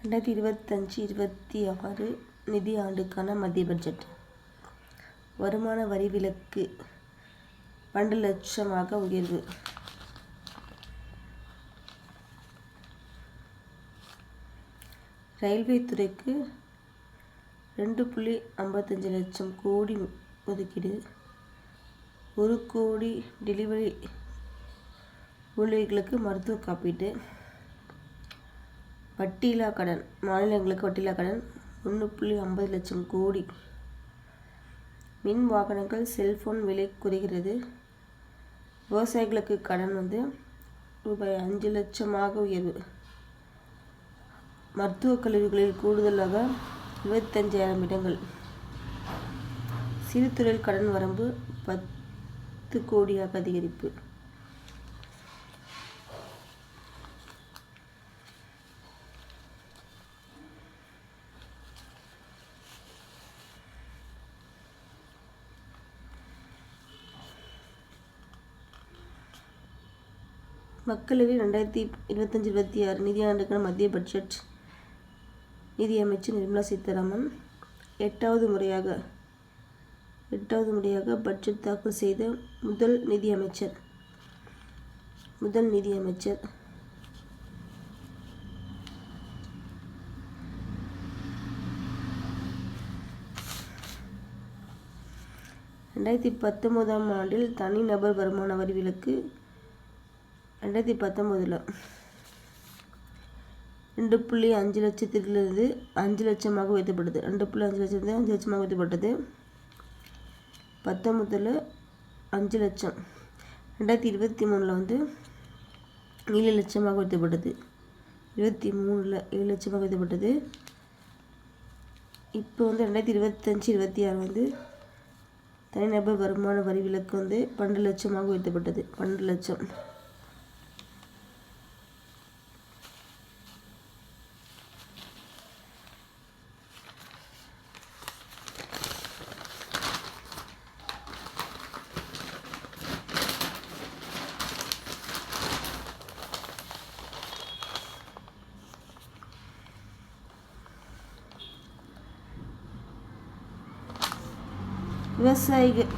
2025-26 நிதி ஆண்டுக்கான மத்திய பட்ஜெட். வருமான வரி விலக்கு 12 லட்சமாக உயர்வு. ரயில்வே துறைக்கு 2.55 லட்சம் கோடி ஒதுக்கீடு. 1 கோடி டெலிவரி ஊழியர்களுக்கு மருத்துவ காப்பீடு. வட்டியில்லா கடன், மாநிலங்களுக்கு வட்டியில்லா கடன் 1.50 லட்சம் கோடி. மின் வாகனங்கள், செல்போன் விலை குறைகிறது. விவசாயிகளுக்கு கடன் ரூபாய் 5 லட்சமாக உயர்வு. மருத்துவக் கல்லூரிகளில் கூடுதலாக 25,000 இடங்கள். சிறு தொழில் கடன் வரம்பு 10 கோடியாக அதிகரிப்பு. மக்களவை 2025-26 நிதியாண்டுக்கான மத்திய பட்ஜெட். நிதியமைச்சர் நிர்மலா சீதாராமன் 8வது முறையாக பட்ஜெட் தாக்கல் செய்த முதல் நிதியமைச்சர். 2019 ஆண்டில் தனிநபர் வருமான வரி விலக்கு 2019 2.5 லட்சத்திலிருந்து 5 லட்சமாக உயர்த்தப்பட்டது. 2.5 லட்சத்திலிருந்து 5 லட்சமாக உயர்த்தப்பட்டது. 19 5 லட்சம். 2023 7 லட்சமாக உயர்த்தப்பட்டது. 23 7 லட்சமாக உயர்த்தப்பட்டது. இப்போ 2025-26 தனிநபர் வருமான வரி விலக்கு 12 லட்சமாக உயர்த்தப்பட்டது. 12 லட்சம்.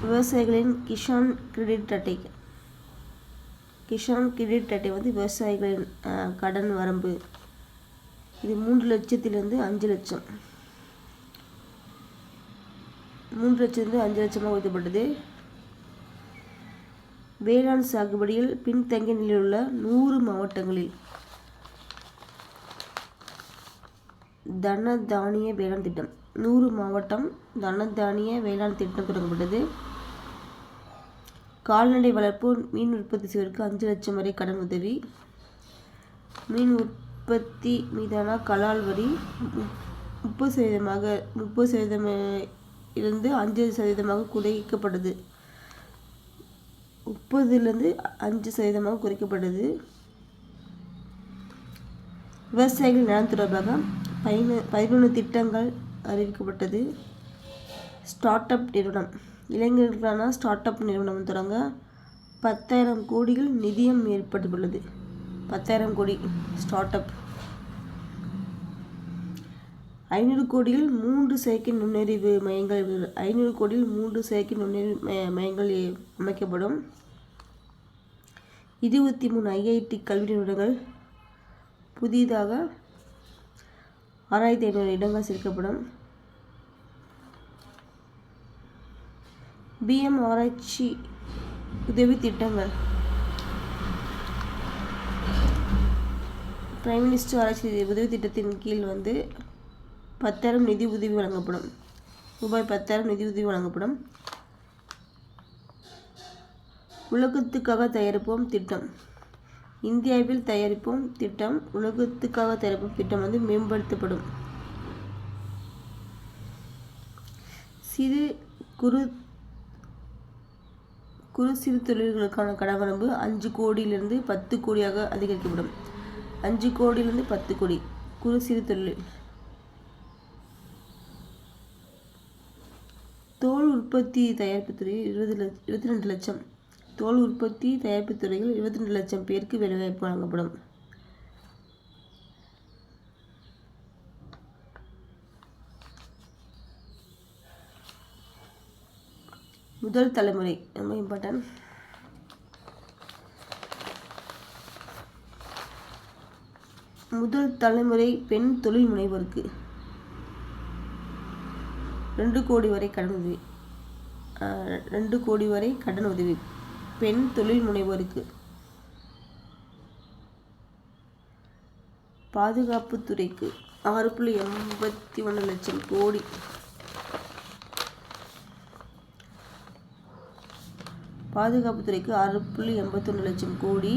விவசாயிகளின் கிசான் கிரெடிட் அட்டை. விவசாயிகளின் கடன் வரம்பு இது 3 லட்சத்திலிருந்து 5 லட்சம். 3 லட்சத்திலிருந்து 5 லட்சமாக உயர்த்தப்பட்டது. வேளாண் சாகுபடியில் பின்தங்கிய நிலையில் உள்ள 100 மாவட்டங்களில் தனதானிய வேளாண் திட்டம். 100 மாவட்டம் தனதானிய வேளாண் திட்டம் தொடங்கப்பட்டது. கால்நடை வளர்ப்பு, மீன் உற்பத்தி செய்வதற்கு 5 லட்சம் வரை கடன் உதவி. மீன் உற்பத்தி மீதான கலால் வரி 30% இருந்து 5% குறைக்கப்பட்டது. 30% 5% குறைக்கப்பட்டது. விவசாயிகள் நலன் தொடர்பாக 11 திட்டங்கள் அறிவிக்கப்பட்டது. ஸ்டார்ட் அப் நிறுவனம். இளைஞர்களுக்கான ஸ்டார்ட் அப் நிறுவனம் தொடங்க 10,000 கோடிகள் நிதியம் ஏற்பட்டுள்ளது. 10,000 கோடி ஸ்டார்ட் அப். 500 கோடியில் 3 செயற்கை நுண்ணறிவு மையங்கள். 500 கோடியில் 3 செயற்கை நுண்ணறிவு மையங்கள் அமைக்கப்படும். 23 IIT கல்வி நிறுவனங்கள். புதிதாக 6,500 இடங்கள் சேர்க்கப்படும். BM ஆராய்ச்சி உதவி திட்டங்கள். பிரைம் மினிஸ்டர் ஆராய்ச்சி உதவி திட்டத்தின் கீழ் 10,000 நிதி உதவி வழங்கப்படும். ரூபாய் 10,000 நிதி உதவி வழங்கப்படும். உலகத்துக்காக தயாரிப்போம் திட்டம். இந்தியாவில் தயாரிப்போம் திட்டம். உலகத்துக்காக தயாரிப்போம் திட்டம் மேம்படுத்தப்படும். சிறு தொழில்களுக்கான கடன் வரம்பு 5 கோடியிலிருந்து 10 கோடியாக அதிகரிக்கப்படும். 5 கோடியிலிருந்து 10 கோடி. குறு சிறு தொழில். தோல் உற்பத்தி தயாரிப்பு துறையில் 22 லட்சம். தோல் உற்பத்தி தயாரிப்பு துறையில் 22 லட்சம் பேருக்கு வேலைவாய்ப்பு வழங்கப்படும். முதல் தலைமுறை ரொம்ப இம்பார்ட்டன்ட். முதல் தலைமுறை பெண் தொழில் முனைவோருக்கு 2 கோடி வரை கடன் உதவி. 2 கோடி வரை கடன் உதவி பெண் தொழில் முனைவோருக்கு. பாதுகாப்புத்துறைக்கு 6.81 லட்சம் கோடி. பாதுகாப்புத்துறைக்கு 6.81 லட்சம் கோடி.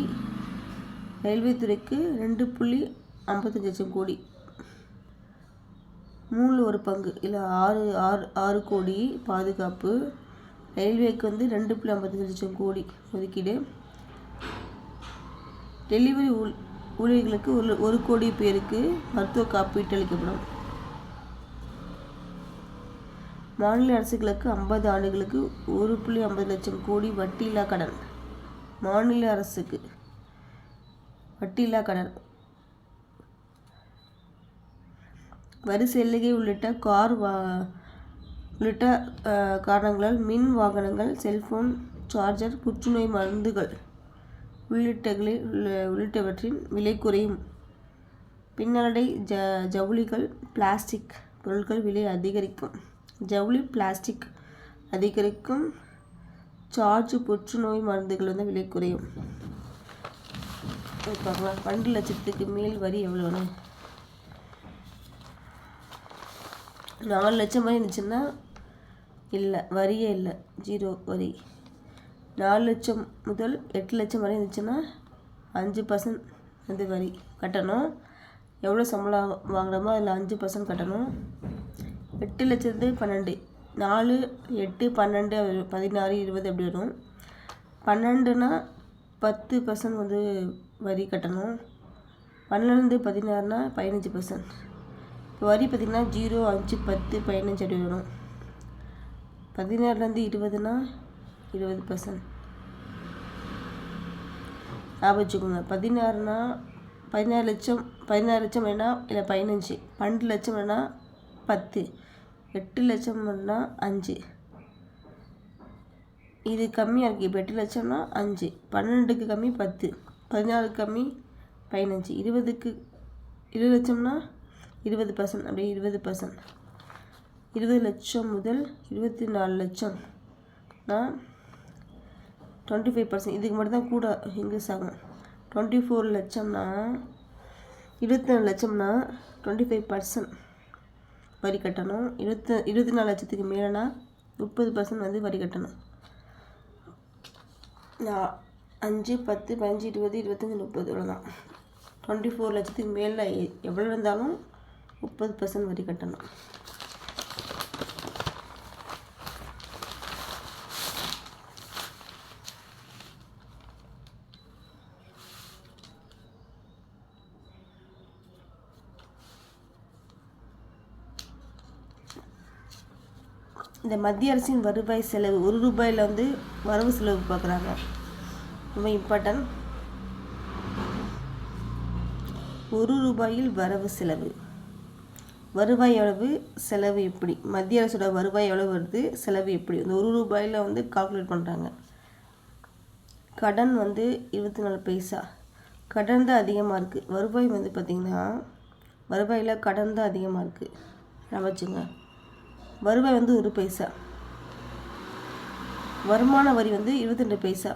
ரயில்வே துறைக்கு 2.55 லட்சம் கோடி. 3 பங்கு இல்லை 6 கோடி பாதுகாப்பு. ரயில்வேக்கு வந்து 2.55 லட்சம் கோடி ஒதுக்கீடு. டெலிவரி ஊழியர்களுக்கு 1 கோடி பேருக்கு மருத்துவ காப்பீட்டு அளிக்கப்படும். மாநில அரசுகளுக்கு 50 ஆண்டுகளுக்கு 1.50 லட்சம் கோடி வட்டியில்லா கடன். மாநில அரசுக்கு வட்டியில்லா கடன். வரி சலுகை உள்ளிட்ட காரணங்களால் மின் வாகனங்கள், செல்போன் சார்ஜர், புற்றுநோய் மருந்துகள் உள்ளிட்டவற்றின் விலை குறையும். பின்னடை ஜவுளிகள், பிளாஸ்டிக் பொருட்கள் விலை அதிகரிக்கும். ஜவுளி, பிளாஸ்டிக் அதிகரிக்கும். சார்ஜ், புற்றுநோய் மருந்துகள் வந்து விலை குறையும். பார்க்கலாம். 2 லட்சத்துக்கு மேல் வரி எவ்வளோன்னு. 4 லட்சம் வரை இருந்துச்சுன்னா இல்லை, வரியே இல்லை, 0 வரி. 4 லட்சம் முதல் 8 லட்சம் வரை இருந்துச்சுன்னா 5% வந்து வரி கட்டணும். எவ்வளோ சம்பளம் வாங்குறோமோ அதில் 5% கட்டணும். 8 லட்சத்து 12, 4, 8, 12, 16, 20 அப்படி வரும். 12னா 10% வந்து வரி கட்டணும். 12 16னா 15%. இப்போ வரி பார்த்திங்கன்னா 0, 5, 10, 15 அப்படி வரும். 16 20னா 20%. ஞாபகம் வச்சுக்கோங்க. 16னா 16 லட்சம் வேணால் இல்லை 15, 12 லட்சம் வேணால் 10, 8 லட்சம் வேணால் 5. இது கம்மியாக இருக்குது. இப்போ 8 லட்சம்னா 5, 12க்கு கம்மி 10, 16க்கு கம்மி 15, 20 லட்சம்னா 20%. அப்படியே 20%. 20 லட்சம் முதல் 24 லட்சம்னா 25%. இதுக்கு மட்டும் தான் கூட இன்க்ரீஸ் ஆகும். 24 லட்சம்னா 24 லட்சம்னா 25% வரி கட்டணும். 24 லட்சத்துக்கு மேலேனா 30% வந்து வரி கட்டணும். 5, 10, 15, 20, 25, 30 இவ்வளோதான். 24 லட்சத்துக்கு மேலே எவ்வளோ இருந்தாலும் 30% வரி கட்டணும். இந்த மத்திய அரசின் வருவாய் செலவு 1 ரூபாயில் வந்து வரவு செலவு பார்க்குறாங்க. ரொம்ப இம்பார்ட்டன்ட். 1 ரூபாயில் வரவு செலவு. வருவாய் எவ்வளவு, செலவு எப்படி? மத்திய அரசோட வருவாய் எவ்வளவு வருது, செலவு எப்படி? இந்த 1 ரூபாயில் வந்து கால்குலேட் பண்ணுறாங்க. கடன் வந்து 24 பைசா. கடன் தான் அதிகமாக இருக்குது. வருவாய் வந்து பார்த்திங்கன்னா வருவாயில் கடன் தான் அதிகமாக இருக்குது. நான் வச்சுங்க. வருவாய் வந்து 1 பைசா. வருமான வரி வந்து 22 பைசா.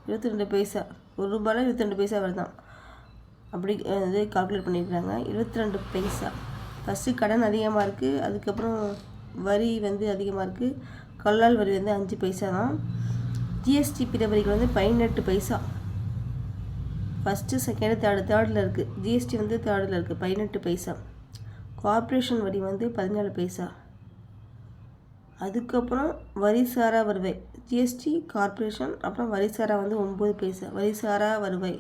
22 பைசா. 1 ரூபாயில் 22 பைசா வருதான். அப்படி இது கால்குலேட் பண்ணியிருக்காங்க. 22 பைசா. ஃபஸ்ட்டு கடன் அதிகமாக இருக்குது. அதுக்கப்புறம் வரி வந்து அதிகமாக இருக்குது. கல்லால் வரி வந்து 5 பைசா தான். ஜிஎஸ்டி பிற வரிகள் வந்து 18 பைசா. ஃபஸ்ட்டு, செகண்டு, தேர்டில் இருக்குது. ஜிஎஸ்டி வந்து தேர்டில் இருக்குது, 18 பைசா. கார்ப்பரேஷன் வரி வந்து 14 பைசா. அதுக்கப்புறம் வரிசாரா வருவாய், ஜிஎஸ்டி, கார்ப்பரேஷன், அப்புறம் வரிசாரா வந்து 9 பைசா. வரிசாரா வருவாய்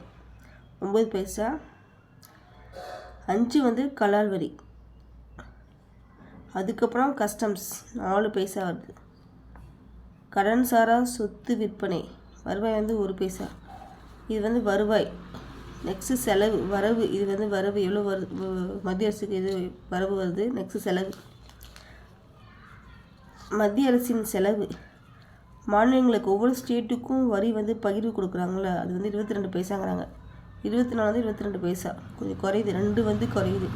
9 பைசா. 5 வந்து கலால் வரி. அதுக்கப்புறம் கஸ்டம்ஸ் 4 பைசா வருது. கடன் சாரா சொத்து விற்பனை வருவாய் வந்து 1 பைசா. இது வந்து வருவாய். நெக்ஸ்ட்டு செலவு, வரவு. இது வந்து வரவு எவ்வளோ வருது, மத்திய அரசுக்கு இது வரவு வருது. நெக்ஸ்ட்டு செலவு. மத்திய அரசின் செலவு. மாநிலங்களுக்கு ஒவ்வொரு ஸ்டேட்டுக்கும் வரி வந்து பகிர்வு கொடுக்குறாங்களே, அது வந்து 22 பைசாங்கிறாங்க. 24 வந்து 22 பைசா, கொஞ்சம் குறையுது, 2 வந்து குறையுது.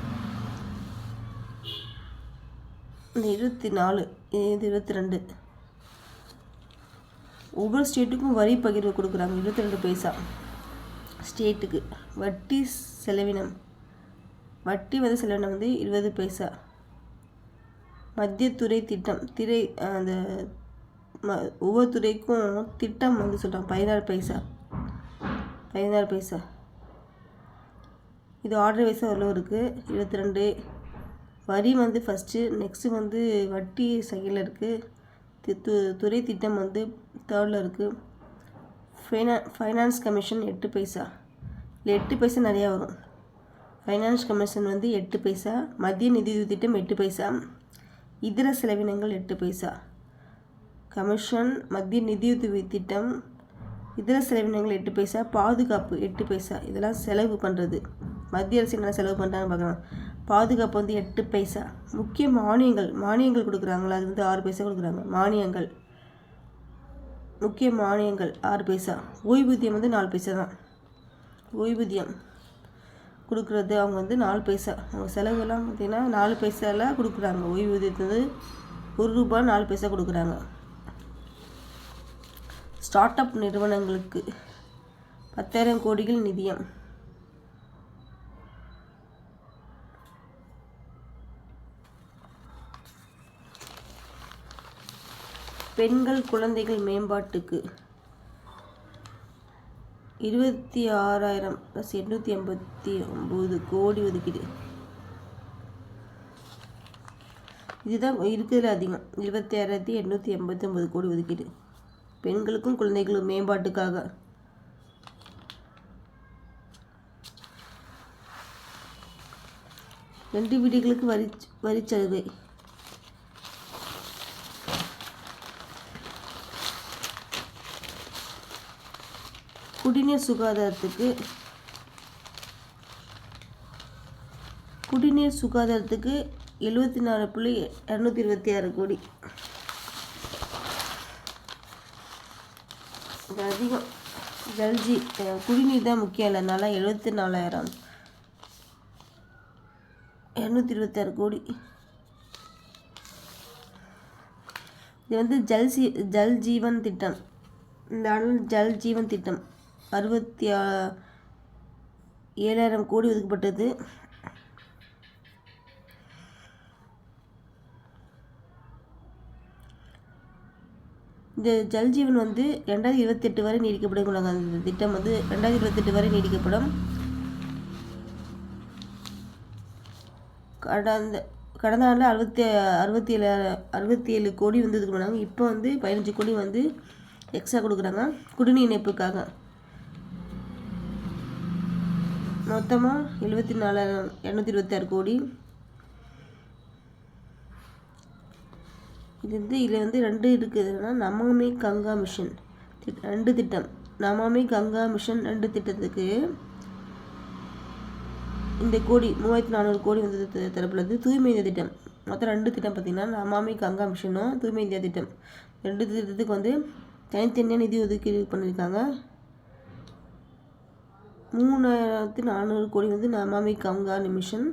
இந்த 24 இது 22. ஒவ்வொரு ஸ்டேட்டுக்கும் வரி பகிர்வு கொடுக்குறாங்க 22 பைசா ஸ்டேட்டுக்கு. வட்டி செலவினம் வந்து 20 பைசா. மத்திய துறை திட்டம் அந்த ஒவ்வொரு துறைக்கும் திட்டம் வந்து சொல்கிறாங்க 16 பைசா. இது ஆர்டர் வைஸாக எவ்வளோ இருக்குது? 22. வரி வந்து ஃபஸ்ட்டு, நெக்ஸ்ட்டு வந்து வட்டி செகண்டில் இருக்குது, துறை திட்டம் வந்து தேர்டில் இருக்குது, ஃபைனான்ஸ் கமிஷன் 8 பைசா. இல்லை 8 பைசா நிறையா வரும். ஃபைனான்ஸ் கமிஷன் வந்து 8 பைசா, மத்திய நிதியுதவி திட்டம் 8 பைசா, இதர செலவினங்கள் 8 பைசா. கமிஷன், மத்திய நிதியுதவி திட்டம், இதர செலவினங்கள் 8 பைசா, பாதுகாப்பு 8 பைசா. இதெல்லாம் செலவு பண்ணுறது, மத்திய அரசு என்ன செலவு பண்ணுறாங்கன்னு பார்க்கலாம். பாதுகாப்பு வந்து 8 பைசா. முக்கிய மானியங்கள் கொடுக்குறாங்களா, அது வந்து 6 பைசா கொடுக்குறாங்க. முக்கிய மானியங்கள் 6 பைசா. ஓய்வூதியம் வந்து 4 பைசா தான். ஓய்வூதியம் கொடுக்குறது அவங்க வந்து 4 பைசா. அவங்க செலவுலாம் பார்த்திங்கன்னா 4 பைசாவில் கொடுக்குறாங்க. ஓய்வூதியத்து வந்து ₹1 4 பைசா கொடுக்குறாங்க. ஸ்டார்ட் அப் நிறுவனங்களுக்கு 10,000 கோடிகள் நிதியம். பெண்கள் குழந்தைகள் மேம்பாட்டுக்கு 26,889 கோடி ஒதுக்கீடு. இதுதான் இருக்கிறதுல அதிகம். 26,889 கோடி ஒதுக்கீடு பெண்களுக்கும் குழந்தைகளும் மேம்பாட்டுக்காக. ரெண்டு வீடுகளுக்கு வரிச்சலுகை. குடிநீர் சுகாதாரத்துக்கு 74,226 கோடி. இது அதிகம். குடிநீர் தான் முக்கியம் இல்லைனால 74,226 கோடி. இது வந்து ஜல் ஜீவன் திட்டம். இந்த ஜல் ஜீவன் திட்டம் 67,000 கோடி ஒதுக்கப்பட்டது. இந்த ஜல் ஜீவன் வந்து 2028 வரை நீடிக்கப்படும். அந்த திட்டம் வந்து 2028 வரை நீடிக்கப்படும். கடந்த நாளில் 67 கோடி வந்து இது பண்ணாங்க. இப்போ வந்து 15 கோடி வந்து எக்ஸ்ட்ரா கொடுக்குறாங்க குடிநீர் இணைப்புக்காக. மொத்தமாக 74,226 கோடி. இதில் வந்து 2 இருக்குதுன்னா நமாமி கங்கா மிஷன் 2 திட்டம். நமாமி கங்கா மிஷன் 2 திட்டத்துக்கு இந்த கோடி 3,400 கோடி வந்து தரப்புள்ளது. தூய்மை இந்தியா திட்டம் மொத்தம் 2 திட்டம் பார்த்திங்கன்னா நமாமி கங்கா மிஷனும் தூய்மை இந்தியா திட்டம் 2 திட்டத்துக்கு வந்து தனித்தனியாக நிதி ஒதுக்கீடு பண்ணியிருக்காங்க. 3,400 கோடி வந்து நமாமி கங்கா மிஷன்.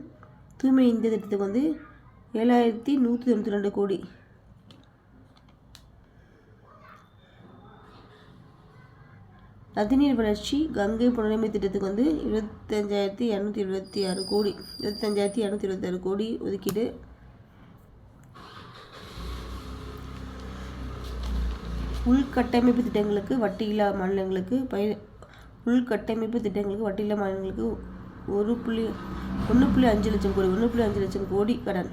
தூய்மை இந்தியா திட்டத்துக்கு வந்து 7,192 கோடி. நதிநீர் வளர்ச்சி கங்கை புனரமை திட்டத்துக்கு வந்து 25,226 கோடி. 25,226 கோடி ஒதுக்கீடு. உள்கட்டமைப்பு திட்டங்களுக்கு வட்டியில்லா மாநிலங்களுக்கு 1.5 லட்சம் கோடி கடன்.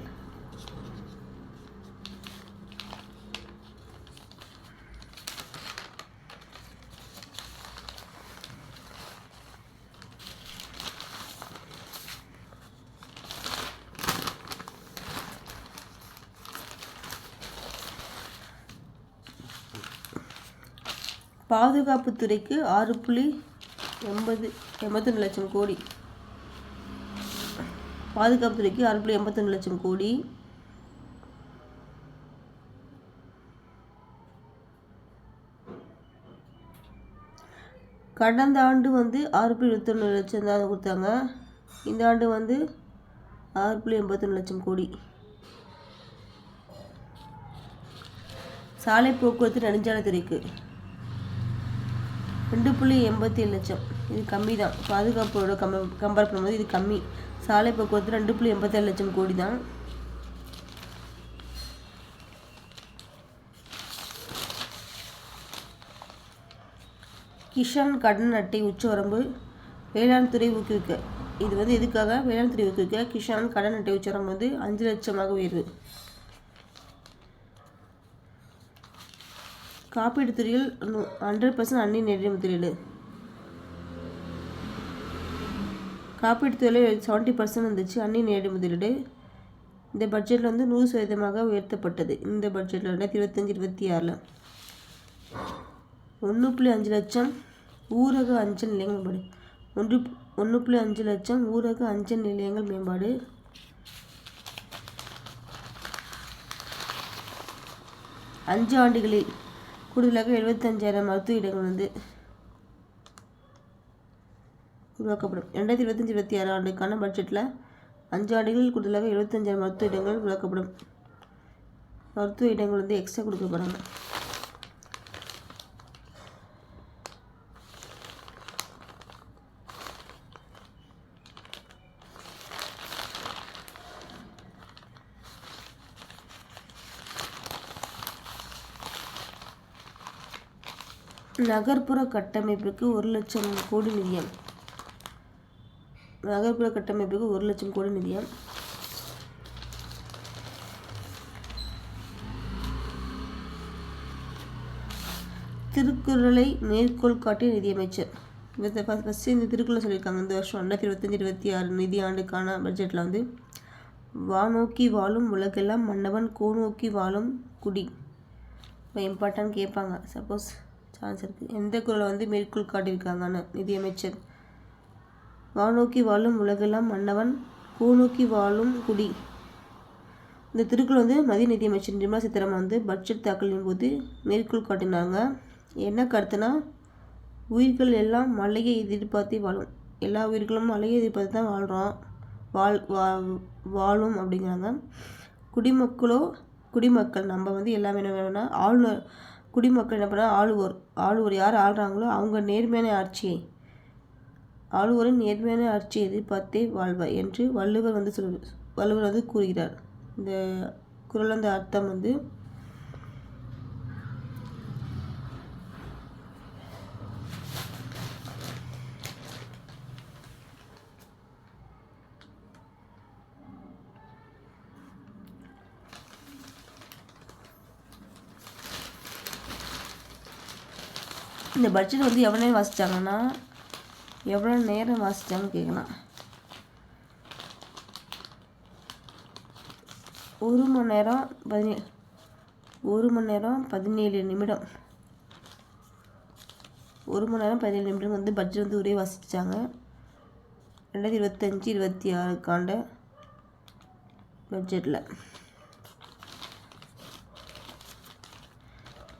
பாதுகாப்புத்துறைக்கு 6.81 லட்சம் கோடி. பாதுகாப்புத்துறைக்கு 6.81 லட்சம் கோடி. கடந்த ஆண்டு வந்து 6.21 லட்சம் தான் கொடுத்தாங்க. இந்த ஆண்டு வந்து 6.81 லட்சம் கோடி. சாலை போக்குவரத்து நெடுஞ்சாலைத்துறைக்கு 2.87 லட்சம். இது கம்மி தான். பாதுகாப்போட கம்பேர் பண்ணும்போது இது கம்மி. சாலை போக்குவரத்து 2.87 லட்சம் கோடி தான். கிஷான் கடன் அட்டை உச்சவரம்பு வேளாண் துறை ஊக்குவிக்க. இது வந்து எதுக்காக? வேளாண் துறை ஊக்குவிக்க கிஷான் கடன் அட்டை உச்சவரம்பு வந்து 5 லட்சமாக உயர்வு. காப்பீடு துறையில் 100% அந்நிய நேரடி முதலீடு. காப்பீடு துறையில் 70% இருந்துச்சு அந்நிய நேரடி முதலீடு. இந்த பட்ஜெட்டில் வந்து 100% உயர்த்தப்பட்டது. இந்த பட்ஜெட்டில் 2025-26 1.5 லட்சம் ஊரக அஞ்சல் நிலையங்கள் மேம்பாடு. 1.5 லட்சம் ஊரக அஞ்சல் நிலையங்கள் மேம்பாடு. அஞ்சு ஆண்டுகளில் கூடுதலாக 75,000 மருத்துவ இடங்கள் வந்து உருவாக்கப்படும். 2025-26 ஆண்டுக்கான பட்ஜெட்டில் 5 ஆண்டுகளில் கூடுதலாக 75,000 மருத்துவ இடங்கள் உருவாக்கப்படும். மருத்துவ இடங்கள் வந்து எக்ஸ்ட்ரா கொடுக்கப்படுறாங்க. நகர்ப்புற கட்டமைப்புக்கு 1 லட்சம் கோடி நிதியம். நகர்ப்புற கட்டமைப்புக்கு 1 லட்சம் கோடி நிதியம். திருக்குறளை மேற்கோள் காட்டிய நிதியமைச்சர். ஃபஸ்ட்டு இந்த திருக்குறளை சொல்லியிருக்காங்க. இந்த வருஷம் 2025-26 நிதி ஆண்டுக்கான பட்ஜெட்டில் வந்து வானோக்கி வாழும் உலகெல்லாம் மன்னவன் கோநோக்கி வாழும் குடி. இப்போ இம்பார்ட்டன்ட் கேட்பாங்க. சப்போஸ் சான்ஸ் இருக்குது. எந்த குறளை வந்து மேற்கோள் காட்டியிருக்காங்கன்னு நிதியமைச்சர். வானோக்கி வாழும் உலகெல்லாம் மன்னவன் கோநோக்கி வாழும் குடி. இந்த திருக்குறள் வந்து மத்திய நிதியமைச்சர் நிர்மலா சீதாராமன் வந்து பட்ஜெட் தாக்கலின் போது மேற்கோள் காட்டினாங்க. என்ன கருத்துனா, உயிர்கள் எல்லாம் மழையை எதிர்பார்த்து வாழும். எல்லா உயிர்களும் மழையை எதிர்பார்த்து தான் வாழும் அப்படிங்கிறாங்க. குடிமக்கள் நம்ம வந்து எல்லாமே என்ன வேணும்னா ஆளுநர். குடிமக்கள் என்ன பண்ணால் ஆளுவோர் யார் ஆள்றாங்களோ அவங்க நேர்மையான ஆட்சியை ஆளுவோரின் நேர்மையான ஆட்சியை எதிர்பார்த்தே வாழ்வார் என்று வள்ளுவர் வந்து கூறுகிறார். இந்த குறள் அந்த அர்த்தம் வந்து இந்த பட்ஜெட் வந்து எவ்வளோ நேரம் வாசித்தாங்கன்னா எவ்வளோ நேரம் வாசித்தாங்கன்னு கேட்கலாம். 1 மணி நேரம் 17 நிமிடம். 1 மணி நேரம் 17 நிமிடம் வந்து பட்ஜெட் வந்து ஒரே வாசித்தாங்க. 2025-26 பட்ஜெட்டில்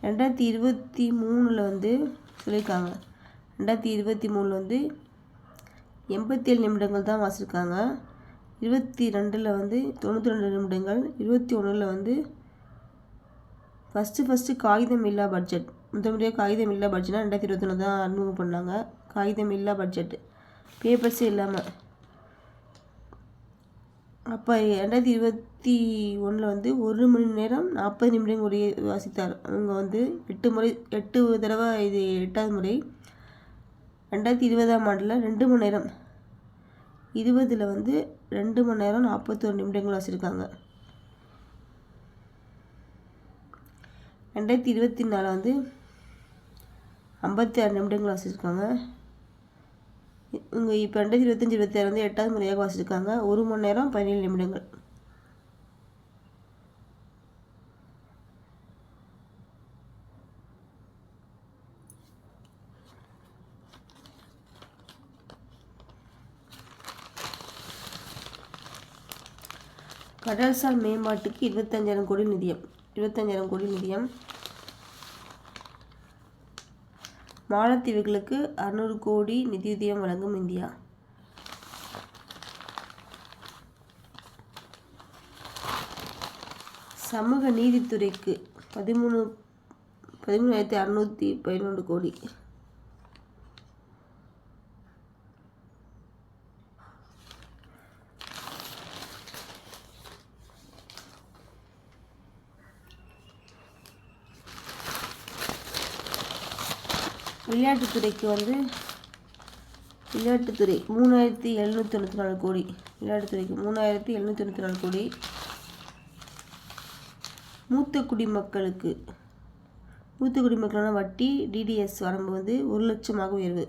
2023 வந்து சொல்லியிருக்காங்க. 2023 வந்து 87 நிமிடங்கள் தான் வாசிச்சிருக்காங்க. 22 வந்து 92 நிமிடங்கள். 21 வந்து ஃபஸ்ட்டு காகிதம் இல்லா பட்ஜெட். முதன்முறையாக காகிதம் இல்லா பட்ஜெட்னா 2021 தான் அறிமுகம் பண்ணாங்க. காகிதம் இல்லா பட்ஜெட், பேப்பர்ஸே இல்லாமல். அப்போ 2021 வந்து 1 மணி நேரம் 40 நிமிடம் உரையை வாசித்தார். அவங்க வந்து 8 தடவை இது 8வது முறை. 2020ஆம் ஆண்டில் 2 மணி நேரம் 20 வந்து 2 மணி நேரம் 41 நிமிடங்கள் வாசிச்சிருக்காங்க. 2024 வந்து 56 நிமிடங்கள் வாசிச்சிருக்காங்க. இவங்க இப்போ 2025-26 வந்து 8வது முறையாக வாசிச்சிருக்காங்க. 1 மணி நேரம் 17 நிமிடங்கள். கடல்சார் மேம்பாட்டுக்கு 25,000 கோடி நிதியம். மாலத்தீவுகளுக்கு 600 கோடி நிதியுதவியம் வழங்கும் இந்தியா. சமூக நீதித்துறைக்கு 13,611 கோடி. விளையாட்டுத்துறைக்கு விளையாட்டுத்துறை 3,794 கோடி. விளையாட்டுத்துறைக்கு 3,794 கோடி. மூத்த குடிமக்களான வட்டி டிடிஎஸ் வரம்பு 1 லட்சமாக உயர்வு.